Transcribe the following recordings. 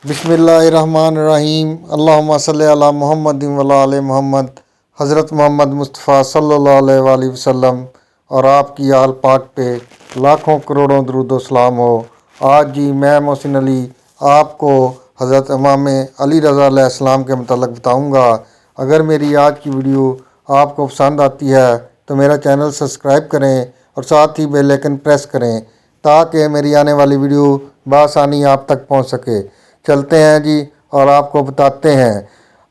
बिस्मिल्लाहिर्रहमानिर्रहीम। अल्लाहुम्मा सल्ली अला मुहम्मद व अला आले मोहम्मद। हज़रत मोहम्मद मुस्तफ़ा सल्लल्लाहु अलैहि वसल्लम और आपकी आल पाक पे लाखों करोड़ों दरूद व सलाम हो। आज जी मैं मोहसिन अली आपको हज़रत इमाम अली रज़ा अलैहिस्सलाम के मतलब बताऊँगा। अगर मेरी आज की वीडियो आपको पसंद आती है तो मेरा चैनल सब्सक्राइब करें और साथ ही बेल आइकन प्रेस करें ताकि मेरी आने वाली वीडियो बआसानी आप तक पहुँच सके। चलते हैं जी और आपको बताते हैं।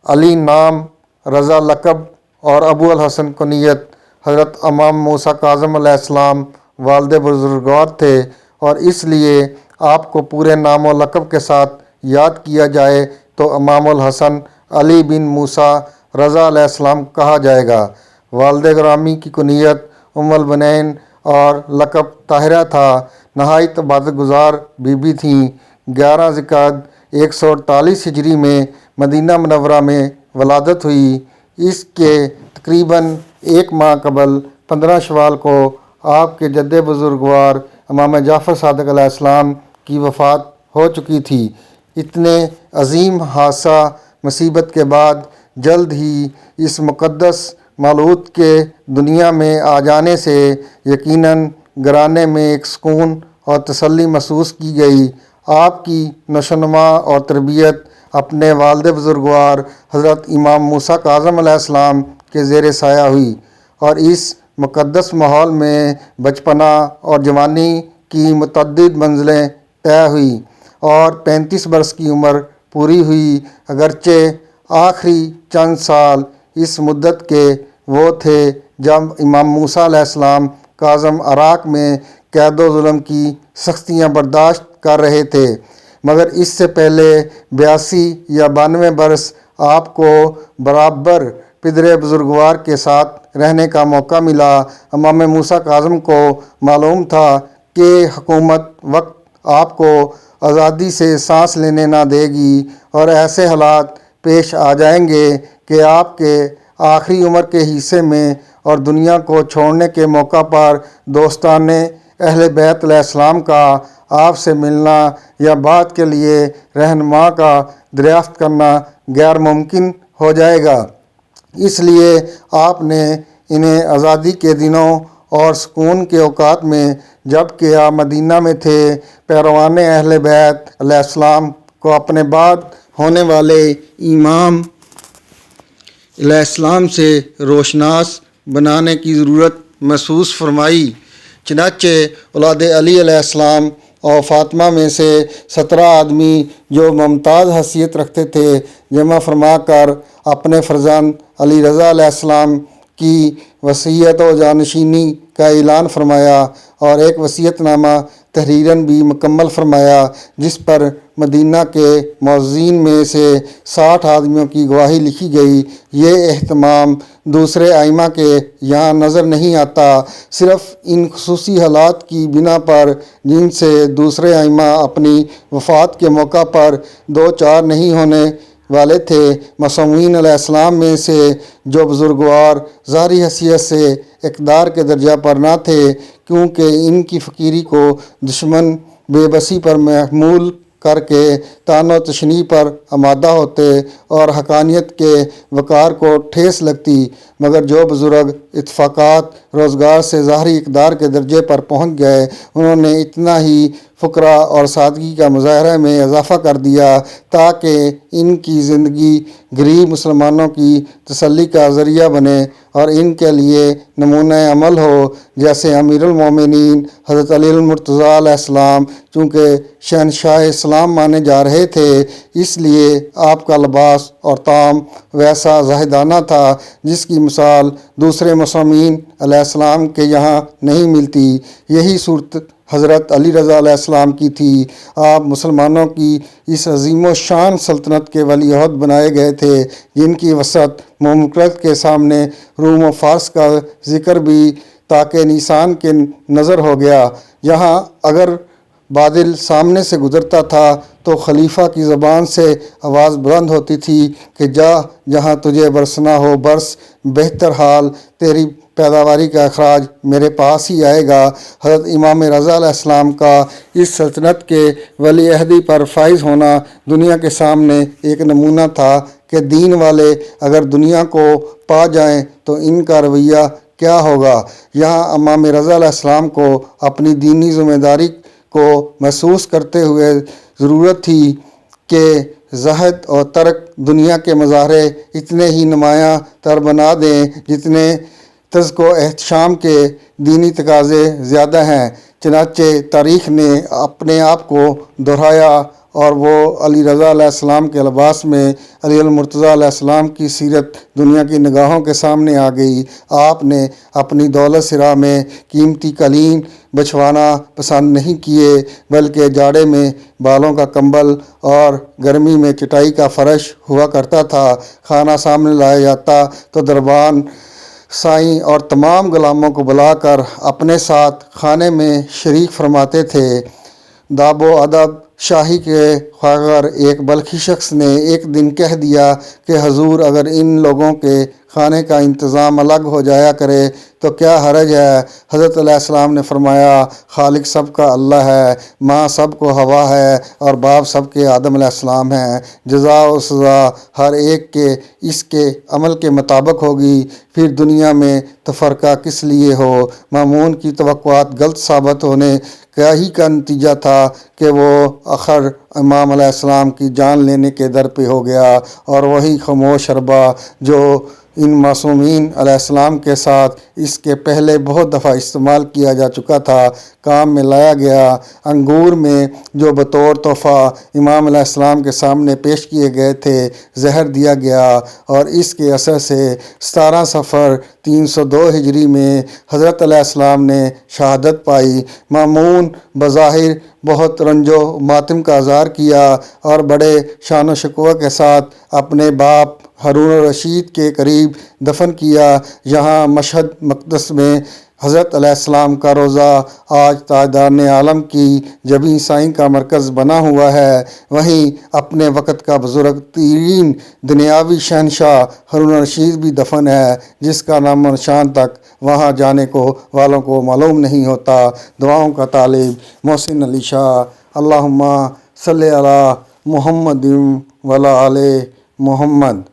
अली नाम, रज़ा लक़ब और अबू अल हसन कुनियत हज़रत इमाम मूसा काज़िम अलैहिस्सलाम वालिद बुज़ुर्गवार थे और इसलिए आपको पूरे नाम और लक़ब के साथ याद किया जाए तो इमाम अल हसन अली बिन मूसा रज़ा अलैहिस्सलाम कहा जाएगा। वालिद ग्रामी की कुनियत उम्मुल बनैन और लक़ब ताहिरा था। नहायत इबादत गुज़ार बीबी थीं। 11 ज़िलक़ाद 148 हिजरी में मदीना मुनव्वरा में वलादत हुई। इसके तकरीबन एक माह कबल 15 शवाल को आपके जद्दे बुज़ुर्गवार इमाम जाफ़र सादिक़ अलैहिस्सलाम की वफ़ात हो चुकी थी। इतने अजीम हादसा मुसीबत के बाद जल्द ही इस मुक़द्दस मौलूद के दुनिया में आ जाने से यकीनन घराने में एक सुकून और तसल्ली महसूस की गई। आपकी नशोनुमा और तरबियत अपने वालिद बुज़ुर्गवार हज़रत इमाम मूसा काज़िम अलैहिस्सलाम के ज़ेर साया हुई और इस मुक़द्दस माहौल में बचपना और जवानी की मुतअद्दिद मंज़िलें तय हुई और 35 बरस की उम्र पूरी हुई। अगरचे आखिरी चंद साल इस मुद्दत के वो थे जब इमाम मूसा अलैहिस्सलाम काज़िम अराक में कैद व ज़ुल्म की सख्तियाँ बर्दाश्त कर रहे थे, मगर इससे पहले 82 या 92 बरस आपको बराबर पिदरे बुज़ुर्गवार के साथ रहने का मौका मिला। इमाम मूसा काज़िम को मालूम था कि हुकूमत वक्त आपको आज़ादी से सांस लेने ना देगी और ऐसे हालात पेश आ जाएंगे कि आपके आखिरी उम्र के हिस्से में और दुनिया को छोड़ने के मौका पर दोस्ताने अहले बैत अलैहिस्सलाम का आपसे मिलना या बात के लिए रहनुमा का दरियाफ्त करना गैर मुमकिन हो जाएगा। इसलिए आपने इन्हें आज़ादी के दिनों और सुकून के औकात में जबकि आप मदीना में थे पैरवाने अहले बैत अलैहिस्सलाम को अपने बाद होने वाले इमाम अलैहिस्सलाम से रोशनास बनाने की ज़रूरत महसूस फरमाई। चनाचे औलाद अली अलैहिस्सलाम और फ़ातिमा में से 17 आदमी जो मुमताज़ हैसियत रखते थे जमा फरमा कर अपने फ़र्जंद अली रज़ा अलैहिस्सलाम की वसीयत व जानशीनी का ऐलान फरमाया और एक वसीयतनामा तहरीरन भी मुकम्मल फरमाया जिस पर मदीना के मौज़ीन में से 60 आदमियों की गवाही लिखी गई। ये एहतमाम दूसरे आइमा के यहाँ नज़र नहीं आता। सिर्फ़ इन खुसूसी हालात की बिना पर जिनसे दूसरे आइमा अपनी वफ़ात के मौका पर दो चार नहीं होने वाले थे। मसूमीन अलैहिस्सलाम में से जो बुज़ुर्गवार ज़ाहिरी हैसियत से इक़्तिदार के दर्जा पर ना थे क्योंकि इनकी फ़कीरी को दुश्मन बेबसी पर महमूल करके तानो तशनी पर आमादा होते और हकानियत के वक़ार को ठेस लगती, मगर जो बुज़ुर्ग इत्फ़ाक़ात रोज़गार से ज़ाहिरी इक़्तिदार के दर्जे पर पहुँच गए उन्होंने इतना ही फ़ुक़रा और सादगी का मुज़ाहरा में इजाफ़ा कर दिया ताकि इनकी ज़िंदगी गरीब मुसलमानों की तसल्ली का ज़रिया बने और इनके लिए नमूना अमल हो। जैसे अमीरुल मोमिनीन हज़रत अली मुर्तज़ा अलैहिस्सलाम चूँकि शहंशाह इस्लाम माने जा रहे थे इसलिए आपका लिबास और ताम वैसा ज़ाहिदाना था जिसकी मिसाल दूसरे मसूमीन अलैहिस्सलाम के यहाँ नहीं मिलती। यही सूरत हज़रत अली रज़ा अलैहिस्सलाम की थी। आप मुसलमानों की इस अज़ीम शान सल्तनत के वली अहद बनाए गए थे जिनकी वसअत मुमलकत के सामने रूम व फ़ारस का ज़िक्र भी ताके निशान के नज़र हो गया। यहाँ अगर बादल सामने से गुज़रता था तो खलीफा की ज़बान से आवाज़ बुलंद होती थी कि जा जहाँ तुझे बरसना हो बरस, बेहतर हाल तेरी پیداواری کا اخراج میرے پاس ہی آئے گا۔ حضرت امام رضا علیہ السلام کا اس سلطنت کے ولی عہدی پر فائز ہونا دنیا کے سامنے ایک نمونہ تھا کہ دین والے اگر دنیا کو پا جائیں تو ان کا رویہ کیا ہوگا۔ یہاں امام رضا علیہ السلام کو اپنی دینی ذمہ داری کو محسوس کرتے ہوئے ضرورت تھی کہ زہد اور ترک دنیا کے مظاہرے اتنے ہی نمایاں تر بنا دیں جتنے تزک و احتشام کے دینی تقاضے زیادہ ہیں۔ چنانچہ تاریخ نے اپنے آپ کو دہرایا اور وہ علی رضا علیہ السلام کے لباس میں علی المرتضیٰ علیہ السلام کی سیرت دنیا کی نگاہوں کے سامنے آ گئی۔ آپ نے اپنی دولت سرا میں قیمتی قالین بچھوانا پسند نہیں کیے، بلکہ جاڑے میں بالوں کا کمبل اور گرمی میں چٹائی کا فرش ہوا کرتا تھا۔ کھانا سامنے لایا جاتا تو دربان سائیں اور تمام غلاموں کو بلا کر اپنے ساتھ کھانے میں شریک فرماتے تھے۔ داب و ادب شاہی کے خواگر ایک بلخی شخص نے ایک دن کہہ دیا کہ حضور اگر ان لوگوں کے کھانے کا انتظام الگ ہو جایا کرے تو کیا حرج ہے؟ حضرت علیہ السلام نے فرمایا، خالق سب کا اللہ ہے، ماں سب کو ہوا ہے اور باپ سب کے آدم علیہ السلام ہیں۔ جزا و سزا ہر ایک کے اس کے عمل کے مطابق ہوگی، پھر دنیا میں تفرقہ کس لیے ہو؟ مامون کی توقعات غلط ثابت ہونے ہی کا نتیجہ تھا کہ وہ آخر امام علیہ السلام کی جان لینے کے در پہ ہو گیا، اور وہی خاموش حربہ جو ان معصومین علیہ السلام کے ساتھ اس کے پہلے بہت دفعہ استعمال کیا جا چکا تھا، کام میں لایا گیا۔ انگور میں جو بطور تحفہ امام علیہ السلام کے سامنے پیش کیے گئے تھے زہر دیا گیا، اور اس کے اثر سے 17 صفر 302 ہجری میں حضرت علیہ السلام نے شہادت پائی۔ مامون بظاہر بہت رنج و ماتم کا اظہار کیا اور بڑے شان و شکوہ کے ساتھ اپنے باپ ہارون الرشید کے قریب دفن کیا۔ یہاں مشہد مقدس میں حضرت علیہ السلام کا روضہ آج تاجدارِ عالم کی جبیں سائیں کا مرکز بنا ہوا ہے، وہیں اپنے وقت کا بزرگ ترین دنیاوی شہنشاہ ہارون الرشید بھی دفن ہے، جس کا نام و نشان تک وہاں جانے کو والوں کو معلوم نہیں ہوتا۔ دعاؤں کا طالب محسن علی شاہ۔ اللہم صلی علی محمد وعلی آل محمد۔